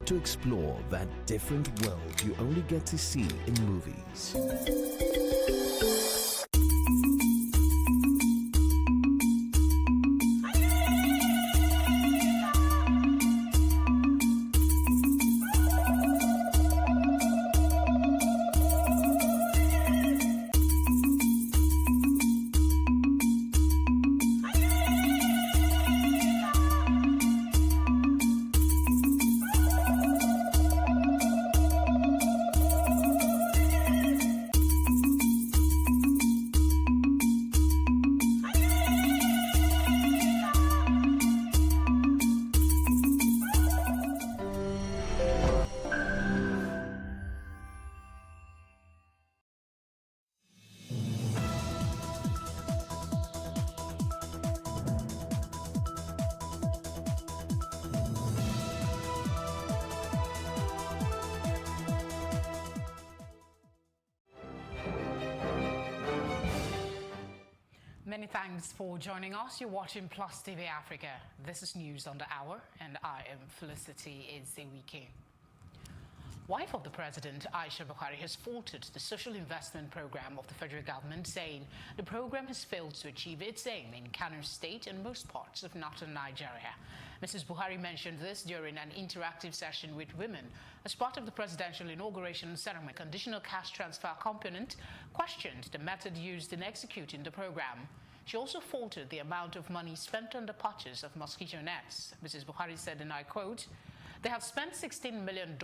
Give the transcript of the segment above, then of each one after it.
to explore that different world you only get to see in movies. Many thanks for joining us. You're watching Plus TV Africa. This is News on the Hour, and I am Felicity Ezewike. Wife of the President, Aisha Buhari, has faulted the social investment program of the federal government, saying the program has failed to achieve its aim in Kano State and most parts of northern Nigeria. Mrs. Buhari mentioned this during an interactive session with women as part of the presidential inauguration ceremony. Conditional cash transfer component questioned the method used in executing the program. She also faulted the amount of money spent on the purchase of mosquito nets. Mrs. Buhari said, and I quote, "They have spent $16 million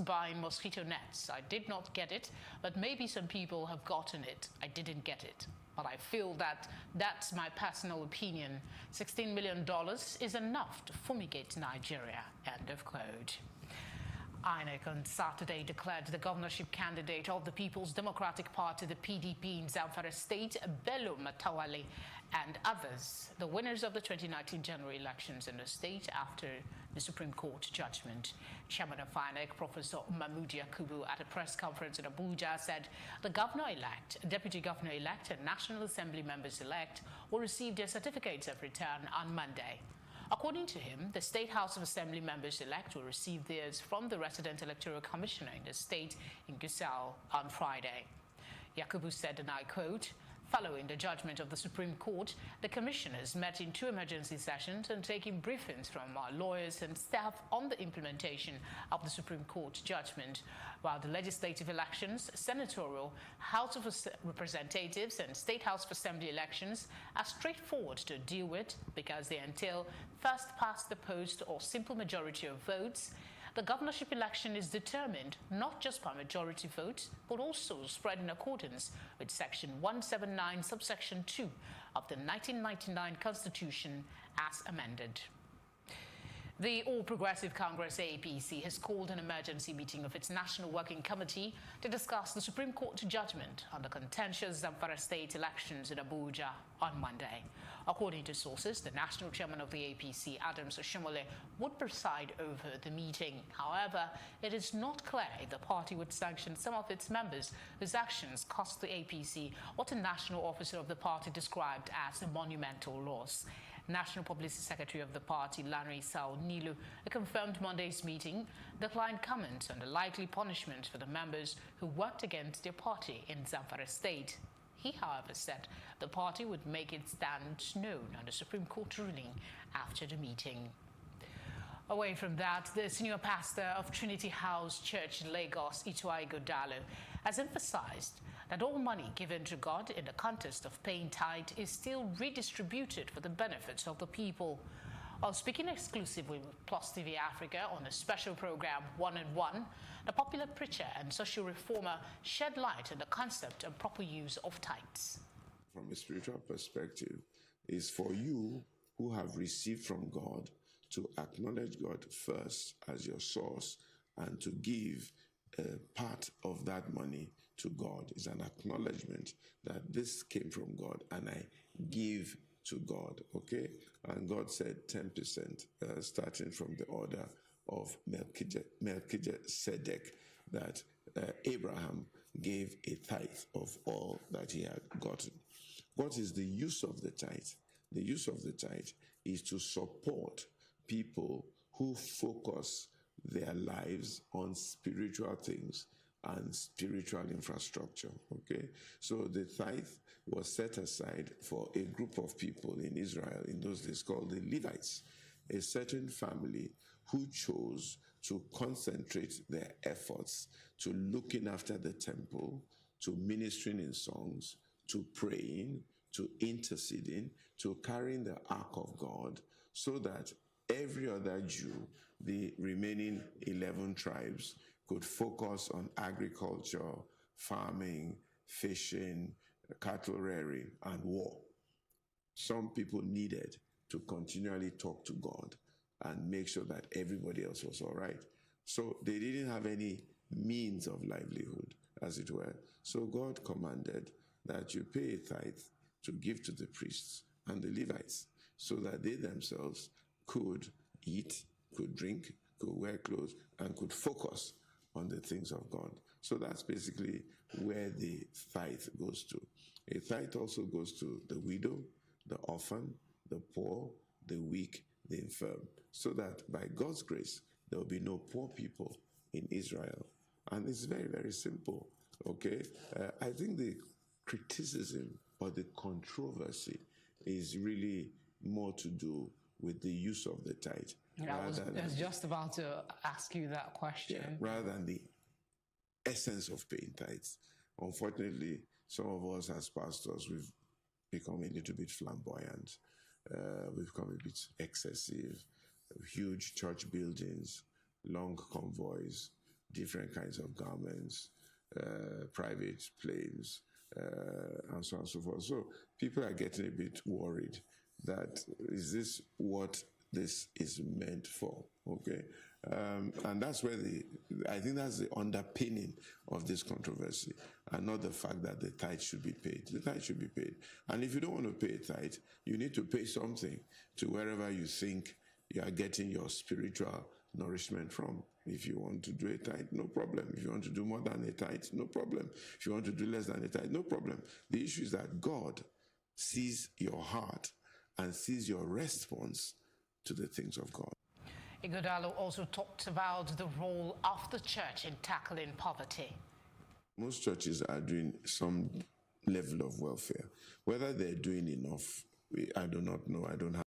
buying mosquito nets. I did not get it, but maybe some people have gotten it. I didn't get it. But I feel that that's my personal opinion. $16 million is enough to fumigate Nigeria." End of quote. INEC on Saturday declared the governorship candidate of the People's Democratic Party, the PDP, in Zamfara State, Bello Matawalle, and others, the winners of the 2019 general elections in the state after the Supreme Court judgment. Chairman of INEC, Professor Mahmood Yakubu, at a press conference in Abuja, said the governor-elect, deputy governor-elect, and National Assembly members-elect will receive their certificates of return on Monday. According to him, the State House of Assembly members-elect will receive theirs from the resident electoral commissioner in the state in Gusau on Friday. Yakubu said, and I quote, "Following the judgment of the Supreme Court, the commissioners met in 2 emergency sessions and taking briefings from our lawyers and staff on the implementation of the Supreme Court judgment, while the legislative elections, senatorial, House of Representatives, and State House of Assembly elections are straightforward to deal with because they entail first past the post or simple majority of votes. The governorship election is determined not just by majority votes, but also spread in accordance with Section 179, subsection 2 of the 1999 Constitution as amended." The All Progressive Congress APC has called an emergency meeting of its National Working Committee to discuss the Supreme Court judgment on the contentious Zamfara State elections in Abuja on Monday. According to sources, the national chairman of the APC, Adams Oshomole, would preside over the meeting. However, it is not clear if the party would sanction some of its members whose actions cost the APC what a national officer of the party described as a monumental loss. National Publicity Secretary of the party, Lanre Sao Nilu, confirmed Monday's meeting, declined comment on the likely punishment for the members who worked against their party in Zamfara State. He, however, said the party would make its stand known on the Supreme Court ruling after the meeting. Away from that, the senior pastor of Trinity House Church in Lagos, Ituaigo Dalo, has emphasized that all money given to God in the context of paying tithe is still redistributed for the benefits of the people. While speaking exclusively with Plus TV Africa on a special program, One on One, the popular preacher and social reformer shed light on the concept and proper use of tithes. From a spiritual perspective, is for you who have received from God to acknowledge God first as your source and to give a part of that money to God. Is an acknowledgement that this came from God and I give to God, okay? And God said 10%, starting from the order of Melchizedek, that Abraham gave a tithe of all that he had gotten. What is the use of the tithe? The use of the tithe is to support people who focus their lives on spiritual things and spiritual infrastructure. Okay, so the tithe was set aside for a group of people in Israel in those days called the Levites, a certain family who chose to concentrate their efforts to looking after the temple, to ministering in songs, to praying, to interceding, to carrying the ark of God, so that every other Jew, the remaining 11 tribes, could focus on agriculture, farming, fishing, cattle rearing, and war. Some people needed to continually talk to God and make sure that everybody else was all right. So they didn't have any means of livelihood, as it were. So God commanded that you pay a tithe to give to the priests and the Levites so that they themselves could eat, could drink, could wear clothes, and could focus on the things of God. So that's basically where the tithe goes to. A tithe also goes to the widow, the orphan, the poor, the weak, the infirm, so that by God's grace, there will be no poor people in Israel. And it's very, very simple, okay? I think the criticism or the controversy is really more to do with the use of the tithe. I was just about to ask you that question. Yeah, rather than the essence of paying tithes. Unfortunately, some of us as pastors, we've become a little bit flamboyant. We've become a bit excessive. Huge church buildings, long convoys, different kinds of garments, private planes, and so on and so forth. So people are getting a bit worried that is this what this is meant for, okay? And that's where I think that's the underpinning of this controversy, and not the fact that the tithe should be paid. The tithe should be paid. And if you don't want to pay a tithe, you need to pay something to wherever you think you are getting your spiritual nourishment from. If you want to do a tithe, no problem. If you want to do more than a tithe, no problem. If you want to do less than a tithe, no problem. The issue is that God sees your heart and sees your response to the things of God. Ighodalo also talked about the role of the church in tackling poverty. Most churches are doing some level of welfare. Whether they're doing enough, I do not know. I don't have